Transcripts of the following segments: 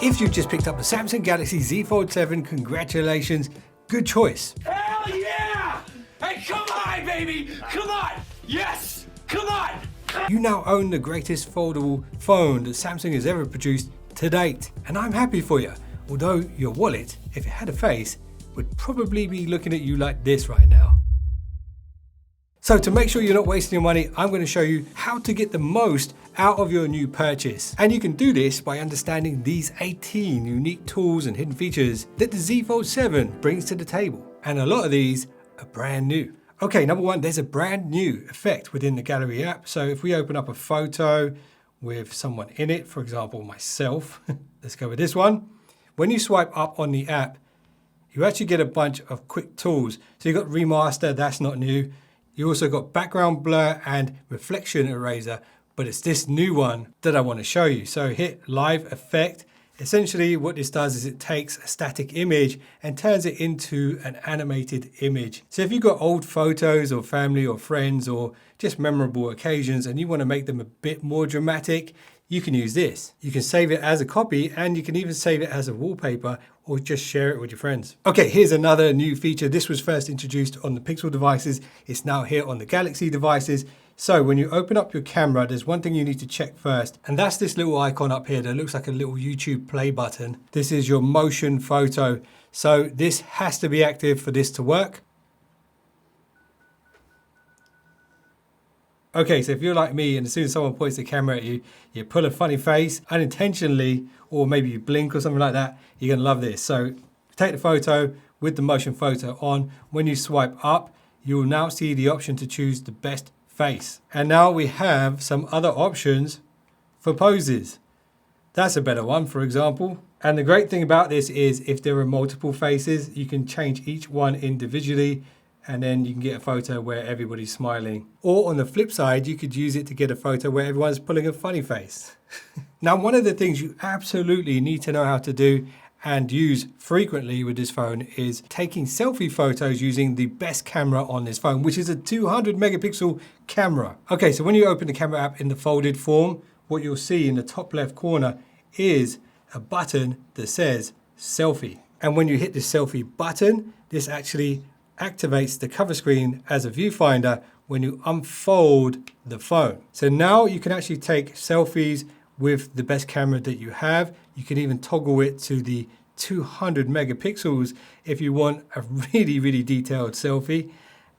If you've just picked up the Samsung Galaxy Z Fold 7, congratulations, good choice. Hell yeah! Hey, come on, baby! Come on! Yes! Come on! You now own the greatest foldable phone that Samsung has ever produced to date. And I'm happy for you. Although your wallet, if it had a face, would probably be looking at you like this right now. So to make sure you're not wasting your money, I'm going to show you how to get the most out of your new purchase. And you can do this by understanding these 18 unique tools and hidden features that the Z Fold 7 brings to the table. And a lot of these are brand new. Okay, number one, there's a brand new effect within the gallery app. So if we open up a photo with someone in it, for example, myself, let's go with this one. When you swipe up on the app, you actually get a bunch of quick tools. So you've got remaster, that's not new. You also got background blur and reflection eraser, but it's this new one that I want to show you. So hit live effect. Essentially what this does is it takes a static image and turns it into an animated image. So if you've got old photos or family or friends or just memorable occasions and you want to make them a bit more dramatic, you can use this. You can save it as a copy and you can even save it as a wallpaper or just share it with your friends. Okay, here's another new feature. This was first introduced on the Pixel devices. It's now here on the Galaxy devices. So when you open up your camera, there's one thing you need to check first, and that's this little icon up here that looks like a little YouTube play button. This is your motion photo. So this has to be active for this to work. Okay, so if you're like me and as soon as someone points the camera at you, you pull a funny face unintentionally, or maybe you blink or something like that, you're gonna love this. So take the photo with the motion photo on. When you swipe up, you will now see the option to choose the best face. And now we have some other options for poses. That's a better one, for example. And the great thing about this is if there are multiple faces, you can change each one individually and then you can get a photo where everybody's smiling. Or on the flip side, you could use it to get a photo where everyone's pulling a funny face. Now, one of the things you absolutely need to know how to do and use frequently with this phone is taking selfie photos using the best camera on this phone, which is a 200 megapixel camera. Okay, so when you open the camera app in the folded form, what you'll see in the top left corner is a button that says selfie. And when you hit the selfie button, this actually activates the cover screen as a viewfinder when you unfold the phone. So now you can actually take selfies with the best camera that you have. You can even toggle it to the 200 megapixels if you want a really, really detailed selfie.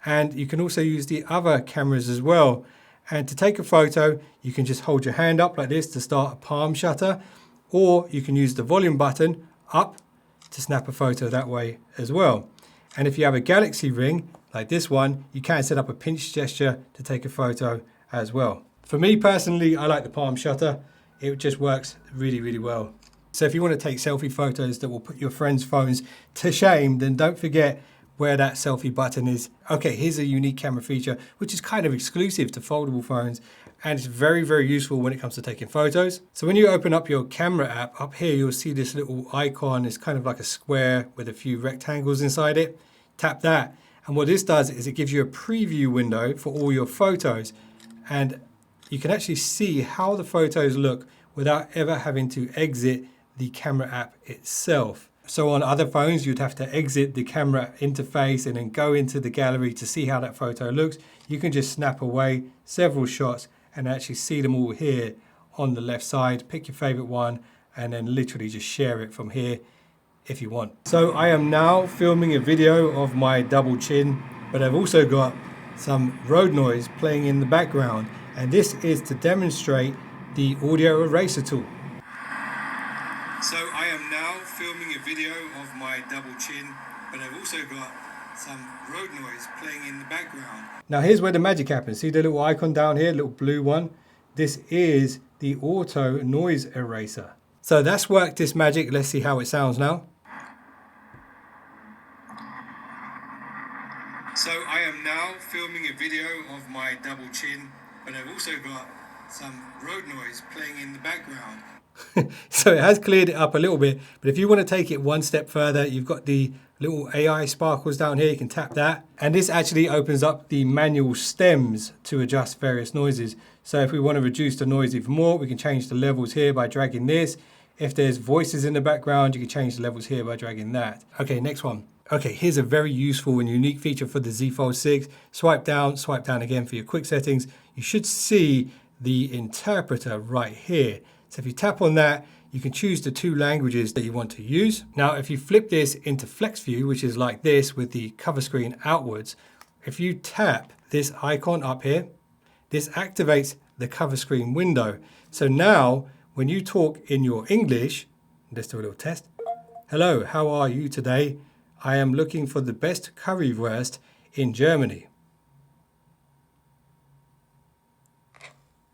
And you can also use the other cameras as well. And to take a photo, you can just hold your hand up like this to start a palm shutter, or you can use the volume button up to snap a photo that way as well. And if you have a Galaxy ring like this one, you can set up a pinch gesture to take a photo as well. For me personally, I like the palm shutter. It just works really, really well. So if you want to take selfie photos that will put your friends' phones to shame, then don't forget where that selfie button is. Okay, here's a unique camera feature, which is kind of exclusive to foldable phones. And it's very, very useful when it comes to taking photos. So when you open up your camera app, up here, you'll see this little icon. It's kind of like a square with a few rectangles inside it. Tap that. And what this does is it gives you a preview window for all your photos. And you can actually see how the photos look without ever having to exit the camera app itself. So on other phones, you'd have to exit the camera interface and then go into the gallery to see how that photo looks. You can just snap away several shots and actually see them all here on the left side. Pick your favorite one and then literally just share it from here if you want. So I am now filming a video of my double chin, but I've also got some road noise playing in the background. And this is to demonstrate the audio eraser tool. So I am now filming a video of my double chin, but I've also got some road noise playing in the background. Now here's where the magic happens. See the little icon down here, little blue one? This is the auto noise eraser. So that's worked this magic. Let's see how it sounds now. So I am now filming a video of my double chin, but I've also got some road noise playing in the background. So it has cleared it up a little bit, but if you want to take it one step further, you've got the little AI sparkles down here. You can tap that, and this actually opens up the manual stems to adjust various noises. So if we want to reduce the noise even more, we can change the levels here by dragging this. If there's voices in the background, you can change the levels here by dragging that. Okay, next one. Okay, here's a very useful and unique feature for the Z Fold 6. Swipe down again for your quick settings. You should see the interpreter right here. So if you tap on that, you can choose the 2 languages that you want to use. Now, if you flip this into flex view, which is like this with the cover screen outwards, if you tap this icon up here, this activates the cover screen window. So now when you talk in your English, let's do a little test. Hello, how are you today? I am looking for the best currywurst in Germany.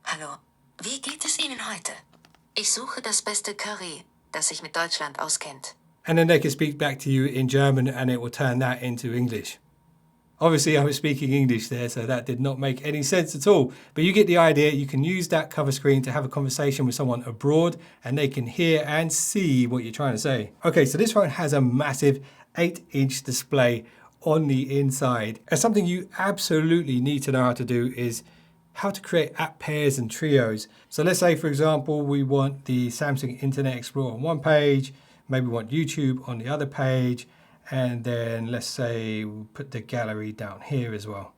Hallo, wie geht es Ihnen heute? Ich suche das beste Curry, das sich mit Deutschland auskennt. And then they can speak back to you in German and it will turn that into English. Obviously I was speaking English there, so that did not make any sense at all. But you get the idea. You can use that cover screen to have a conversation with someone abroad and they can hear and see what you're trying to say. Okay, so this phone has a massive 8-inch display on the inside. And something you absolutely need to know how to do is how to create app pairs and trios. So let's say, for example, we want the Samsung Internet Explorer on one page, maybe we want YouTube on the other page, and then let's say we'll put the gallery down here as well.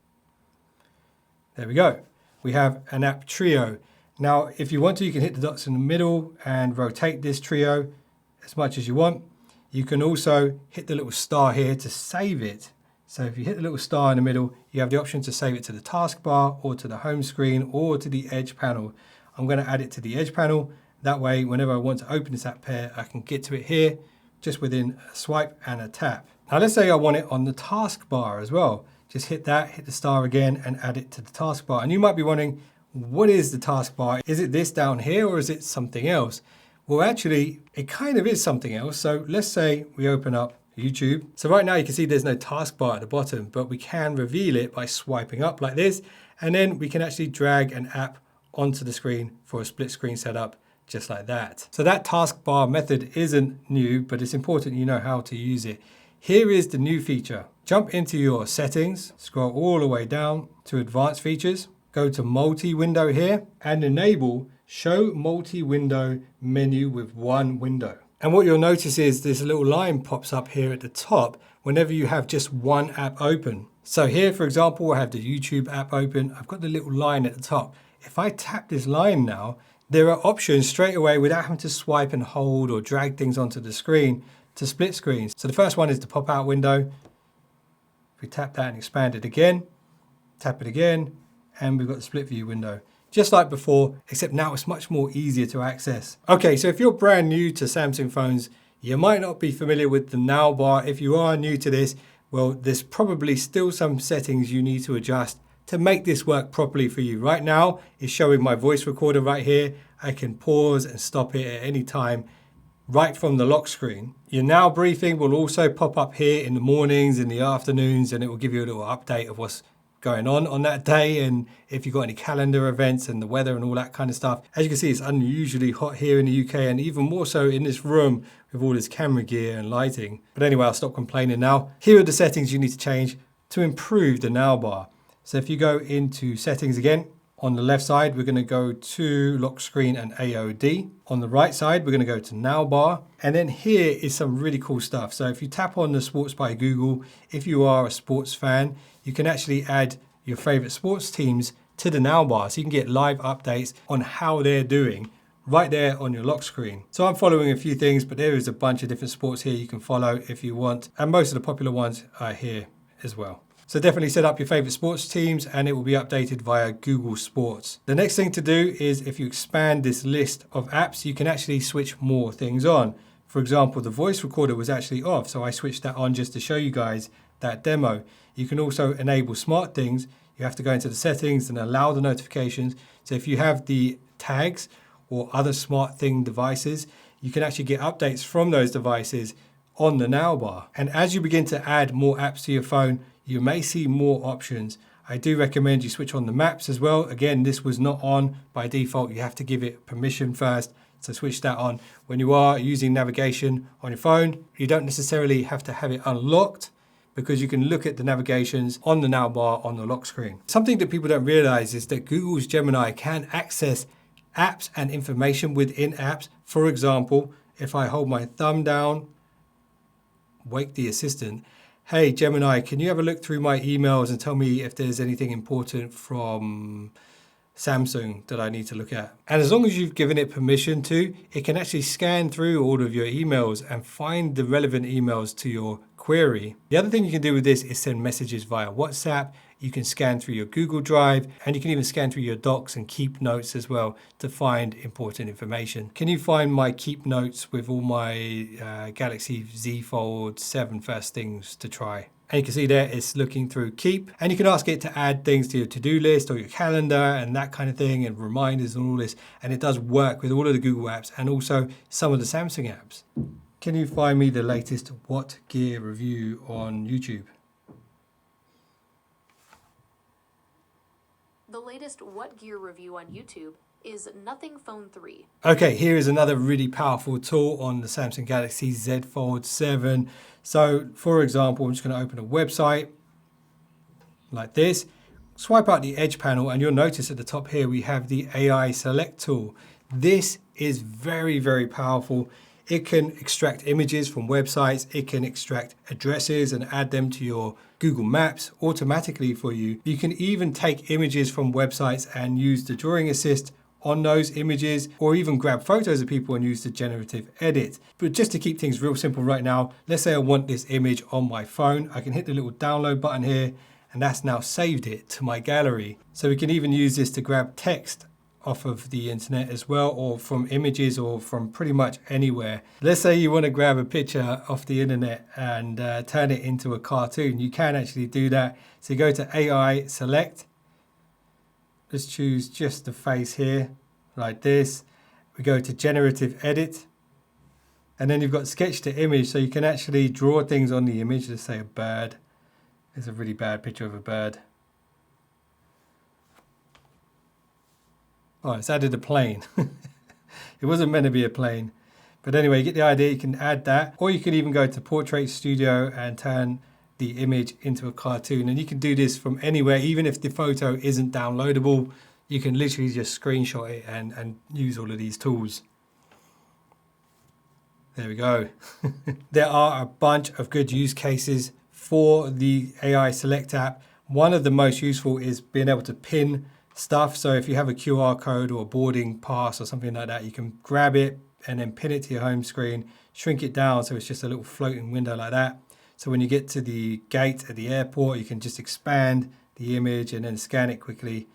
There we go. We have an app trio. Now, if you want to, you can hit the dots in the middle and rotate this trio as much as you want. You can also hit the little star here to save it. So if you hit the little star in the middle, you have the option to save it to the taskbar or to the home screen or to the edge panel. I'm going to add it to the edge panel. That way, whenever I want to open this app pair, I can get to it here just within a swipe and a tap. Now let's say I want it on the taskbar as well. Just hit that, hit the star again and add it to the taskbar. And you might be wondering, what is the taskbar? Is it this down here or is it something else? Well, actually, it kind of is something else. So let's say we open up YouTube. So right now you can see there's no taskbar at the bottom, but we can reveal it by swiping up like this. And then we can actually drag an app onto the screen for a split screen setup, just like that. So that taskbar method isn't new, but it's important you know how to use it. Here is the new feature. Jump into your settings, scroll all the way down to advanced features, go to multi-window here and enable show multi-window menu with one window. And what you'll notice is this little line pops up here at the top whenever you have just one app open. So here, for example, I have the YouTube app open. I've got the little line at the top. If I tap this line now, there are options straight away without having to swipe and hold or drag things onto the screen to split screens. So the first one is the pop-out window. If we tap that and expand it again, tap it again, and we've got the split view window. Just like before, except now it's much more easier to access. Okay, so if you're brand new to Samsung phones, you might not be familiar with the now bar. If you are new to this, well, there's probably still some settings you need to adjust to make this work properly for you. Right now, it's showing my voice recorder right here. I can pause and stop it at any time right from the lock screen. Your now briefing will also pop up here in the mornings, in the afternoons, and it will give you a little update of what's going on that day and if you've got any calendar events and the weather and all that kind of stuff. As you can see, it's unusually hot here in the UK and even more so in this room with all this camera gear and lighting. But anyway, I'll stop complaining now. Here are the settings you need to change to improve the now bar. So if you go into settings again, on the left side, we're going to go to lock screen and AOD. On the right side, we're going to go to now bar. And then here is some really cool stuff. So if you tap on the Sports by Google, if you are a sports fan, you can actually add your favorite sports teams to the now bar. So you can get live updates on how they're doing right there on your lock screen. So I'm following a few things, but there is a bunch of different sports here you can follow if you want. And most of the popular ones are here as well. So definitely set up your favorite sports teams and it will be updated via Google Sports. The next thing to do is if you expand this list of apps, you can actually switch more things on. For example, the voice recorder was actually off, so I switched that on just to show you guys that demo. You can also enable smart things. You have to go into the settings and allow the notifications. So if you have the tags or other smart thing devices, you can actually get updates from those devices on the now bar. And as you begin to add more apps to your phone, you may see more options. I do recommend you switch on the maps as well. Again, this was not on by default. You have to give it permission first. So switch that on. When you are using navigation on your phone, you don't necessarily have to have it unlocked because you can look at the navigations on the now bar on the lock screen. Something that people don't realize is that Google's Gemini can access apps and information within apps. For example, if I hold my thumb down, wake the assistant, hey Gemini, can you have a look through my emails and tell me if there's anything important from Samsung that I need to look at? And as long as you've given it permission to, it can actually scan through all of your emails and find the relevant emails to your query. The other thing you can do with this is send messages via WhatsApp. You can scan through your Google Drive, and you can even scan through your docs and keep notes as well to find important information. Can you find my keep notes with all my Galaxy Z Fold 7 first things to try? And you can see there it's looking through keep, and you can ask it to add things to your to-do list or your calendar and that kind of thing, and reminders and all this, and it does work with all of the Google apps and also some of the Samsung apps. Can you find me the latest What Gear review on YouTube? The latest What Gear review on YouTube is Nothing Phone 3. Okay, here is another really powerful tool on the Samsung Galaxy Z Fold 7. So for example, I'm just going to open a website like this, swipe out the edge panel, and you'll notice at the top here we have the AI Select tool. This is very, very powerful. It can extract images from websites, it can extract addresses and add them to your Google Maps automatically for you. You can even take images from websites and use the drawing assist on those images, or even grab photos of people and use the generative edit. But just to keep things real simple right now, let's say I want this image on my phone. I can hit the little download button here, and that's now saved it to my gallery. So we can even use this to grab text off of the internet as well, or from images, or from pretty much anywhere. Let's say you want to grab a picture off the internet and turn it into a cartoon. You can actually do that. So you go to AI Select. Let's choose just the face here, like this. We go to Generative Edit, and then you've got Sketch to Image, so you can actually draw things on the image. Let's say a bird. There's a really bad picture of a bird. Oh, it's added a plane. It wasn't meant to be a plane. But anyway, you get the idea. You can add that. Or you can even go to Portrait Studio and turn the image into a cartoon. And you can do this from anywhere. Even if the photo isn't downloadable, you can literally just screenshot it and use all of these tools. There we go. There are a bunch of good use cases for the AI Select app. One of the most useful is being able to pin stuff. So if you have a QR code or a boarding pass or something like that, you can grab it and then pin it to your home screen, shrink it down so it's just a little floating window like that. So when you get to the gate at the airport, you can just expand the image and then scan it quickly,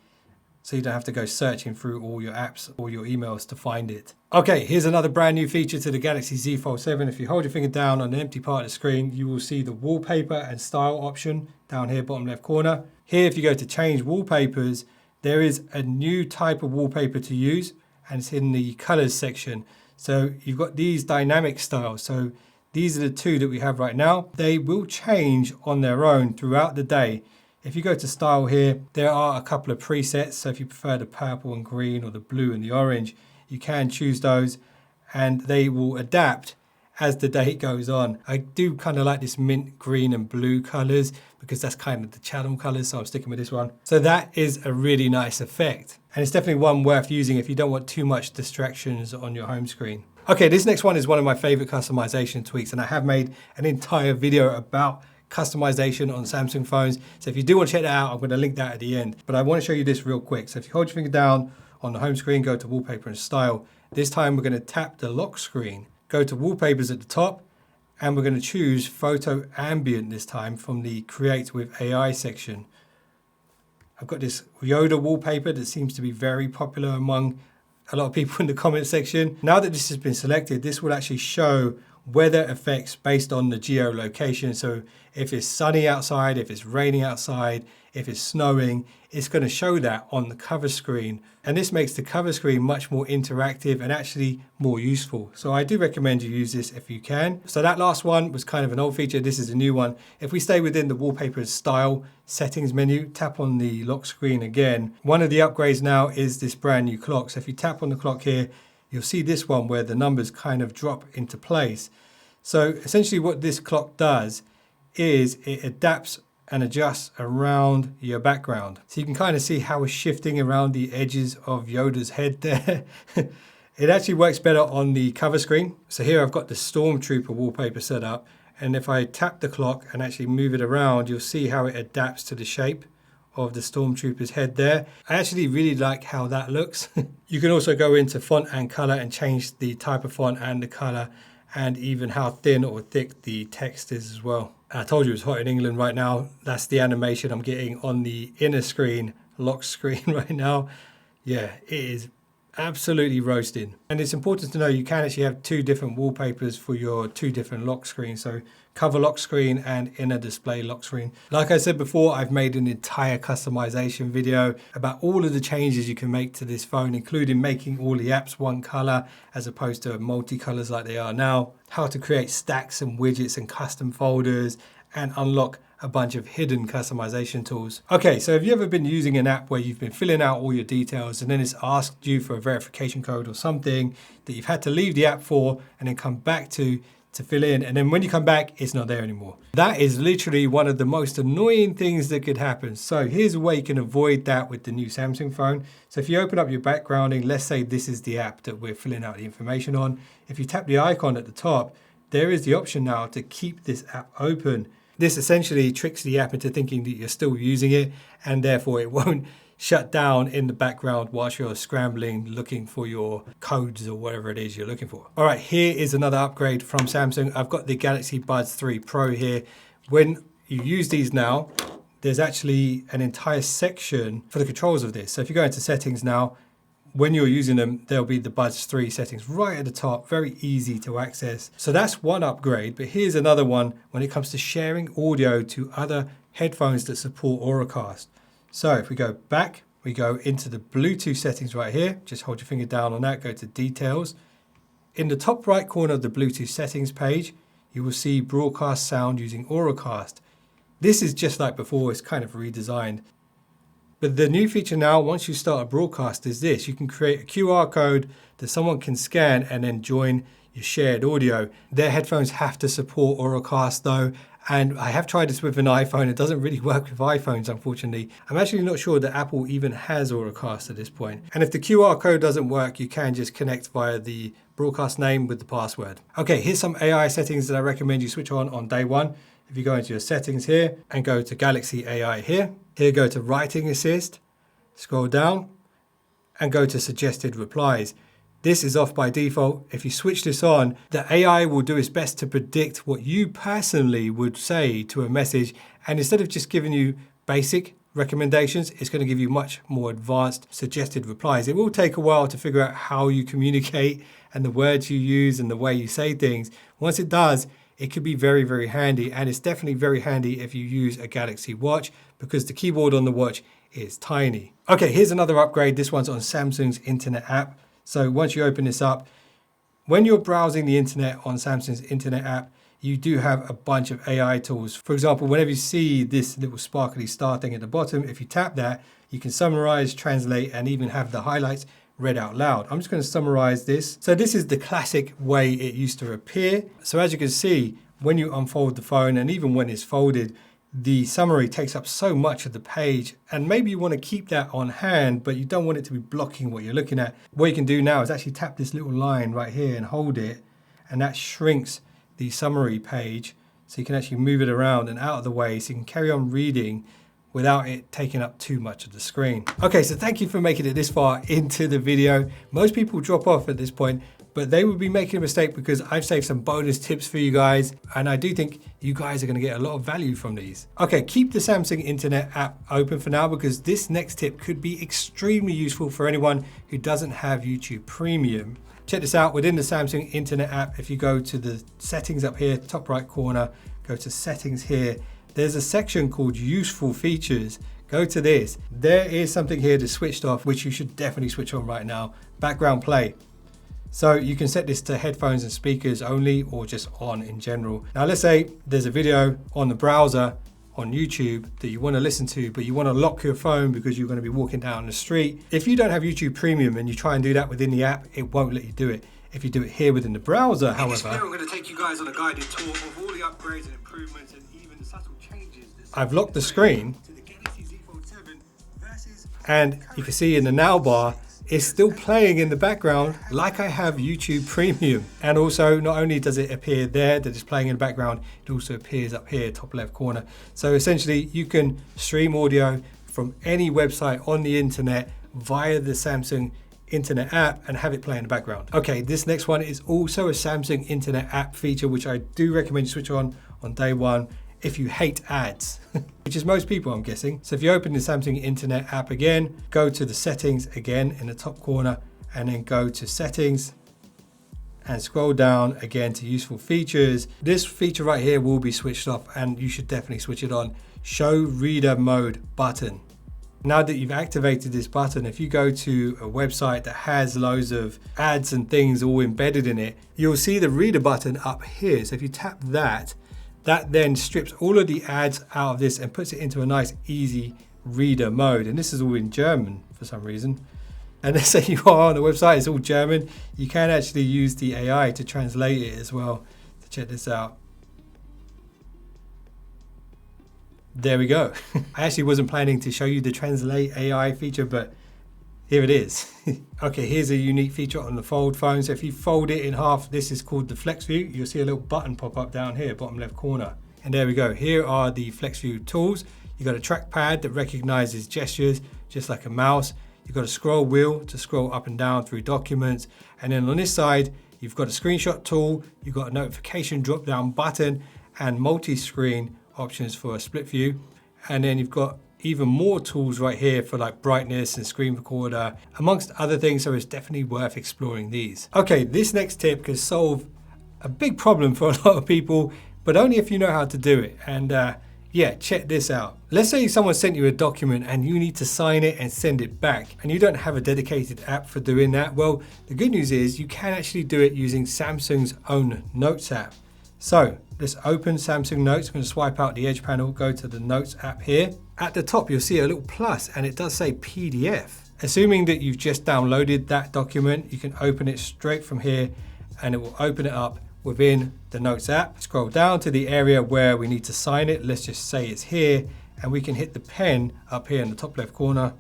so you don't have to go searching through all your apps or your emails to find it. Okay, here's another brand new feature to the Galaxy Z Fold 7. If you hold your finger down on the empty part of the screen, you will see the wallpaper and style option down here, bottom left corner. Here, if you go to change wallpapers, there is a new type of wallpaper to use, and it's in the colors section. So you've got these dynamic styles. So these are the two that we have right now. They will change on their own throughout the day. If you go to style here, there are a couple of presets. So if you prefer the purple and green or the blue and the orange, you can choose those, and they will adapt as the day goes on. I do kind of like this mint green and blue colors because that's kind of the channel colors, so I'm sticking with this one. So that is a really nice effect, and it's definitely one worth using if you don't want too much distractions on your home screen. Okay, this next one is one of my favorite customization tweaks, and I have made an entire video about customization on Samsung phones. So if you do want to check that out, I'm going to link that at the end. But I want to show you this real quick. So if you hold your finger down on the home screen, go to wallpaper and style. This time we're going to tap the lock screen. Go to wallpapers at the top, and we're going to choose photo ambient this time from the create with AI section. I've got this Yoda wallpaper that seems to be very popular among a lot of people in the comment section. Now that this has been selected, this will actually show weather effects based on the geolocation. So if it's sunny outside, if it's raining outside, if it's snowing, it's going to show that on the cover screen. And this makes the cover screen much more interactive and actually more useful. So I do recommend you use this if you can. So that last one was kind of an old feature. This is a new one. If we stay within the wallpaper style settings menu, tap on the lock screen again. One of the upgrades now is this brand new clock. So if you tap on the clock here, you'll see this one where the numbers kind of drop into place. So essentially what this clock does is it adapts and adjust around your background. So you can kind of see how it's shifting around the edges of Yoda's head there. It actually works better on the cover screen. So here I've got the Stormtrooper wallpaper set up, and if I tap the clock and actually move it around, you'll see how it adapts to the shape of the Stormtrooper's head there. I actually really like how that looks. You can also go into font and color and change the type of font and the color, and even how thin or thick the text is as well. I told you it's hot in England right now. That's the animation I'm getting on the inner screen, lock screen right now. Yeah, it is absolutely roasting. And it's important to know you can actually have two different wallpapers for your two different lock screens. So cover lock screen and inner display lock screen. Like I said before, I've made an entire customization video about all of the changes you can make to this phone, including making all the apps one color as opposed to multicolors like they are now, how to create stacks and widgets and custom folders, and unlock a bunch of hidden customization tools. Okay, so have you ever been using an app where you've been filling out all your details and then it's asked you for a verification code or something that you've had to leave the app for and then come back to fill in, and then when you come back, it's not there anymore? That is literally one of the most annoying things that could happen. So here's a way you can avoid that with the new Samsung phone. So if you open up your backgrounding, let's say this is the app that we're filling out the information on. If you tap the icon at the top, there is the option now to keep this app open. This essentially tricks the app into thinking that you're still using it, and therefore it won't shut down in the background whilst you're scrambling looking for your codes or whatever it is you're looking for. All right, here is another upgrade from Samsung. I've got the Galaxy Buds 3 Pro here. When you use these now, there's actually an entire section for the controls of this. So if you go into settings now, when you're using them, there'll be the Buds 3 settings right at the top, very easy to access. So that's one upgrade, but here's another one when it comes to sharing audio to other headphones that support AURACAST. So if we go back, we go into the Bluetooth settings right here. Just hold your finger down on that, go to details. In the top right corner of the Bluetooth settings page, you will see broadcast sound using AURACAST. This is just like before, it's kind of redesigned. But the new feature now, once you start a broadcast, is this. You can create a QR code that someone can scan and then join your shared audio. Their headphones have to support AURACAST though, and I have tried this with an iPhone. It doesn't really work with iPhones, unfortunately. I'm actually not sure that Apple even has AURACAST at this point. And if the QR code doesn't work, you can just connect via the broadcast name with the password. Okay, here's some AI settings that I recommend you switch on day one. If you go into your settings here and go to Galaxy AI here go to Writing Assist, scroll down and go to Suggested Replies. This is off by default. If you switch this on, the AI will do its best to predict what you personally would say to a message. And instead of just giving you basic recommendations, it's going to give you much more advanced suggested replies. It will take a while to figure out how you communicate and the words you use and the way you say things. Once it does, it could be very, very handy. And it's definitely very handy if you use a Galaxy Watch because the keyboard on the watch is tiny. Okay, here's another upgrade. This one's on Samsung's Internet app. So once you open this up, when you're browsing the internet on Samsung's Internet app, you do have a bunch of AI tools. For example, whenever you see this little sparkly star thing at the bottom, if you tap that, you can summarize, translate, and even have the highlights read out loud. I'm just going to summarize this. So this is the classic way it used to appear. So as you can see, when you unfold the phone and even when it's folded, the summary takes up so much of the page, and maybe you want to keep that on hand, but you don't want it to be blocking what you're looking at. What you can do now is actually tap this little line right here and hold it, and that shrinks the summary page so you can actually move it around and out of the way so you can carry on reading without it taking up too much of the screen. Okay, so thank you for making it this far into the video. Most people drop off at this point, but they would be making a mistake because I've saved some bonus tips for you guys, and I do think you guys are going to get a lot of value from these. Okay, keep the Samsung Internet app open for now because this next tip could be extremely useful for anyone who doesn't have YouTube Premium. Check this out. Within the Samsung Internet app, if you go to the settings up here, top right corner, go to settings here, there's a section called useful features. Go to this. There is something here that's switched off, which you should definitely switch on right now. Background play. So you can set this to headphones and speakers only or just on in general. Now let's say there's a video on the browser on YouTube that you want to listen to, but you want to lock your phone because you're going to be walking down the street. If you don't have YouTube Premium and you try and do that within the app, it won't let you do it. If you do it here within the browser, however. In this video, I'm going to take you guys on a guided tour of all the upgrades and improvements and even the subtle changes that I've locked the screen, and you can see in the now bar, it's still playing in the background like I have YouTube Premium. And also, not only does it appear there that it's playing in the background, it also appears up here, top left corner. So essentially, you can stream audio from any website on the internet via the Samsung Internet app and have it play in the background. Okay, this next one is also a Samsung Internet app feature, which I do recommend you switch on day one if you hate ads, which is most people, I'm guessing. So if you open the Samsung Internet app again, go to the settings again in the top corner, and then go to settings and scroll down again to useful features. This feature right here will be switched off, and you should definitely switch it on. Show reader mode button. Now that you've activated this button, if you go to a website that has loads of ads and things all embedded in it, you'll see the reader button up here. So if you tap that, that then strips all of the ads out of this and puts it into a nice easy reader mode. And this is all in German for some reason. And let's say you are on the website, it's all German. You can actually use the AI to translate it as well. So check this out. There we go. I actually wasn't planning to show you the translate AI feature, but here it is. Okay, here's a unique feature on the fold phone. So if you fold it in half, this is called the flex view. You'll see a little button pop up down here, bottom left corner. And there we go. Here are the flex view tools. You've got a trackpad that recognizes gestures, just like a mouse. You've got a scroll wheel to scroll up and down through documents. And then on this side, you've got a screenshot tool. You've got a notification drop down button and multi-screen options for a split view. And then you've got even more tools right here for like brightness and screen recorder, amongst other things. So it's definitely worth exploring these. Okay, this next tip can solve a big problem for a lot of people, but only if you know how to do it. And yeah, check this out. Let's say someone sent you a document and you need to sign it and send it back, and you don't have a dedicated app for doing that. Well, the good news is you can actually do it using Samsung's own Notes app. So let's open Samsung Notes. I'm going to swipe out the Edge panel, go to the Notes app here. At the top, you'll see a little plus, and it does say PDF. Assuming that you've just downloaded that document, you can open it straight from here, and it will open it up within the Notes app. Scroll down to the area where we need to sign it. Let's just say it's here, and we can hit the pen up here in the top left corner,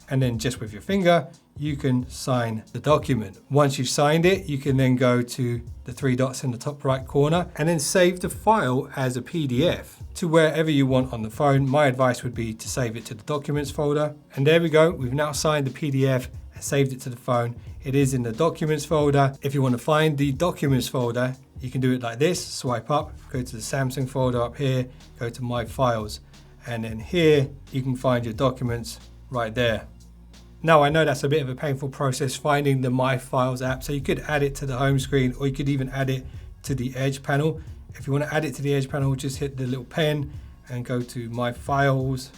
and then just with your finger, you can sign the document. Once you've signed it, you can then go to the three dots in the top right corner and then save the file as a PDF to wherever you want on the phone. My advice would be to save it to the documents folder. And there we go. We've now signed the PDF and saved it to the phone. It is in the documents folder. If you want to find the documents folder, you can do it like this. Swipe up, go to the Samsung folder up here, go to My Files. And then here you can find your documents right there. Now, I know that's a bit of a painful process finding the My Files app, so you could add it to the home screen, or you could even add it to the Edge panel. If you want to add it to the Edge panel, just hit the little pen and go to My Files,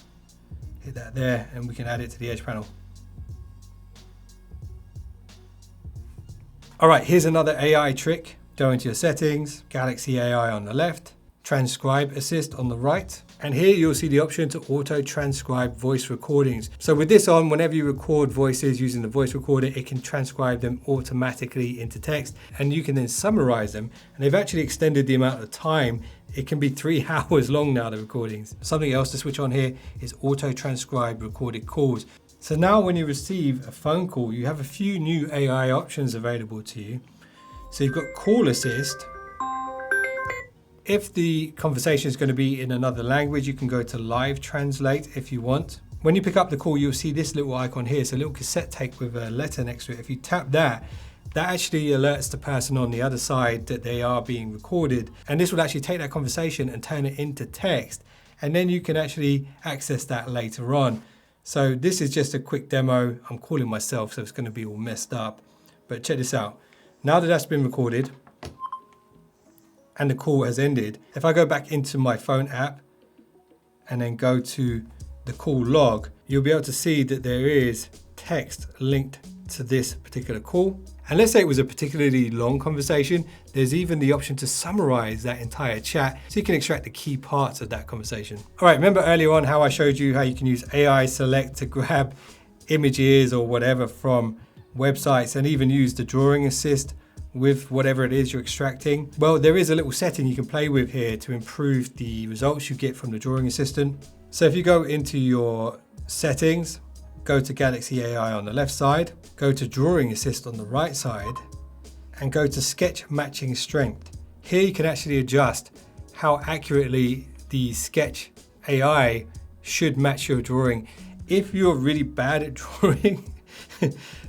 hit that there, and we can add it to the Edge panel. All right, here's another AI trick. Go into your settings, Galaxy AI on the left, Transcribe Assist on the right. And here you'll see the option to auto transcribe voice recordings. So with this on, whenever you record voices using the voice recorder, it can transcribe them automatically into text, and you can then summarize them. And they've actually extended the amount of time. It can be 3 hours long now, the recordings. Something else to switch on here is auto transcribe recorded calls. So now when you receive a phone call, you have a few new AI options available to you. So you've got Call Assist. If the conversation is going to be in another language, you can go to Live Translate if you want. When you pick up the call, you'll see this little icon here. It's a little cassette tape with a letter next to it. If you tap that, that actually alerts the person on the other side that they are being recorded. And this will actually take that conversation and turn it into text. And then you can actually access that later on. So this is just a quick demo. I'm calling myself, so it's going to be all messed up. But check this out. Now that that's been recorded, and the call has ended, if I go back into my phone app and then go to the call log, you'll be able to see that there is text linked to this particular call. And let's say it was a particularly long conversation, there's even the option to summarize that entire chat so you can extract the key parts of that conversation. All right, remember earlier on how I showed you how you can use AI Select to grab images or whatever from websites and even use the drawing assist? with whatever it is you're extracting? Well, there is a little setting you can play with here to improve the results you get from the drawing assistant. So if you go into your settings, go to Galaxy AI on the left side, go to Drawing Assist on the right side, and go to Sketch Matching Strength. Here you can actually adjust how accurately the Sketch AI should match your drawing. If you're really bad at drawing,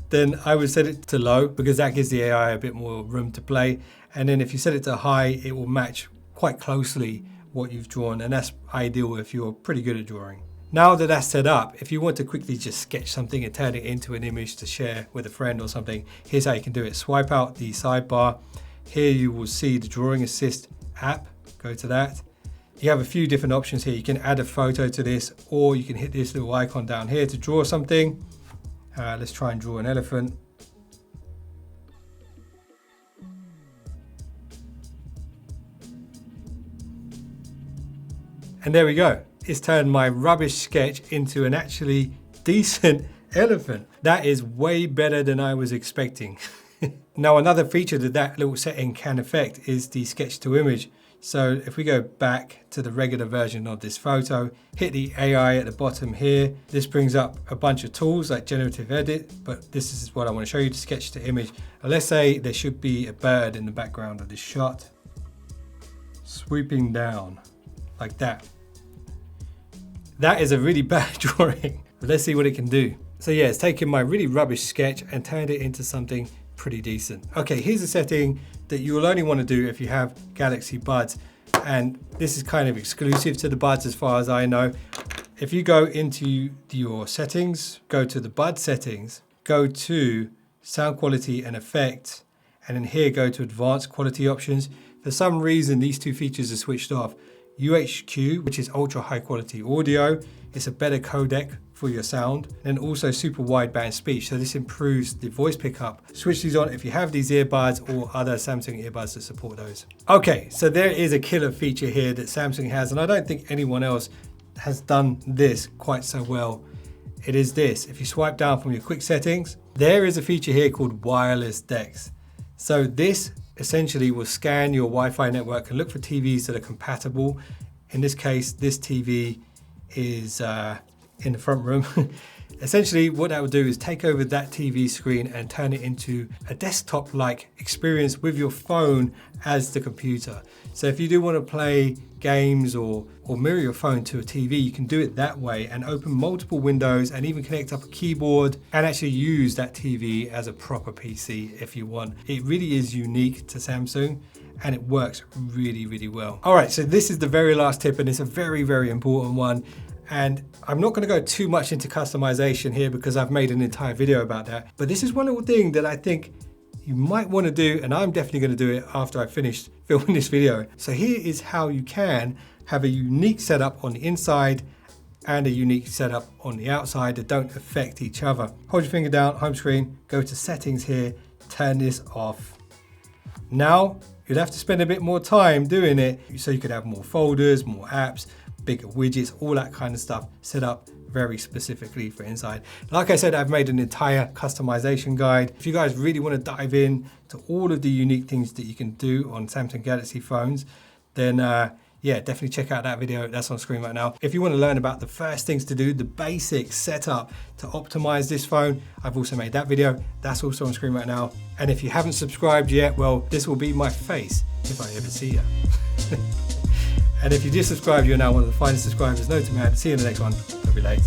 then I would set it to low because that gives the AI a bit more room to play. And then if you set it to high, it will match quite closely what you've drawn, and that's ideal if you're pretty good at drawing. Now that that's set up, if you want to quickly just sketch something and turn it into an image to share with a friend or something, here's how you can do it. Swipe out the sidebar. Here you will see the Drawing Assist app. Go to that. You have a few different options here. You can add a photo to this, or you can hit this little icon down here to draw something. Let's try and draw an elephant. And there we go. It's turned my rubbish sketch into an actually decent elephant. That is way better than I was expecting. Now, another feature that little setting can affect is the sketch to image. So if we go back to the regular version of this photo, hit the AI at the bottom here, this brings up a bunch of tools like generative edit, but this is what I want to show you, to sketch to image. Let's say there should be a bird in the background of this shot, swooping down like that. That is a really bad drawing, but let's see what it can do. So yeah, it's taken my really rubbish sketch and turned it into something pretty decent. Okay, here's a setting that you will only want to do if you have Galaxy Buds, and this is kind of exclusive to the Buds as far as I know. If you go into your settings, go to the Bud settings, go to sound quality and effects, and then here go to advanced quality options. For some reason these two features are switched off. UHQ, which is ultra high quality audio, it's a better codec for your sound, and also super wideband speech, so this improves the voice pickup. Switch these on if you have these earbuds or other Samsung earbuds that support those. Okay, so there is a killer feature here that Samsung has, and I don't think anyone else has done this quite so well. It is this. If you swipe down from your quick settings, there is a feature here called wireless DeX. So this essentially will scan your Wi-Fi network and look for TVs that are compatible. In this case, this TV is in the front room. Essentially what that will do is take over that TV screen and turn it into a desktop-like experience with your phone as the computer. So if you do want to play games or mirror your phone to a TV, you can do it that way and open multiple windows and even connect up a keyboard and actually use that TV as a proper PC if you want. It really is unique to Samsung and it works really, really well. All right, so this is the very last tip, and it's a very, very important one. And I'm not going to go too much into customization here because I've made an entire video about that. But this is one little thing that I think you might want to do, and I'm definitely going to do it after I finish filming this video. So here is how you can have a unique setup on the inside and a unique setup on the outside that don't affect each other. Hold your finger down, home screen, go to settings here, turn this off. Now, you'd have to spend a bit more time doing it so you could have more folders, more apps, bigger widgets, all that kind of stuff set up very specifically for inside. Like I said, I've made an entire customization guide. If you guys really want to dive in to all of the unique things that you can do on Samsung Galaxy phones, then yeah, definitely check out that video. That's on screen right now. If you want to learn about the first things to do, the basic setup to optimize this phone, I've also made that video. That's also on screen right now. And if you haven't subscribed yet, well, this will be my face if I ever see you. And if you did subscribe, you're now one of the finest subscribers known to man. See you in the next one. Love you later.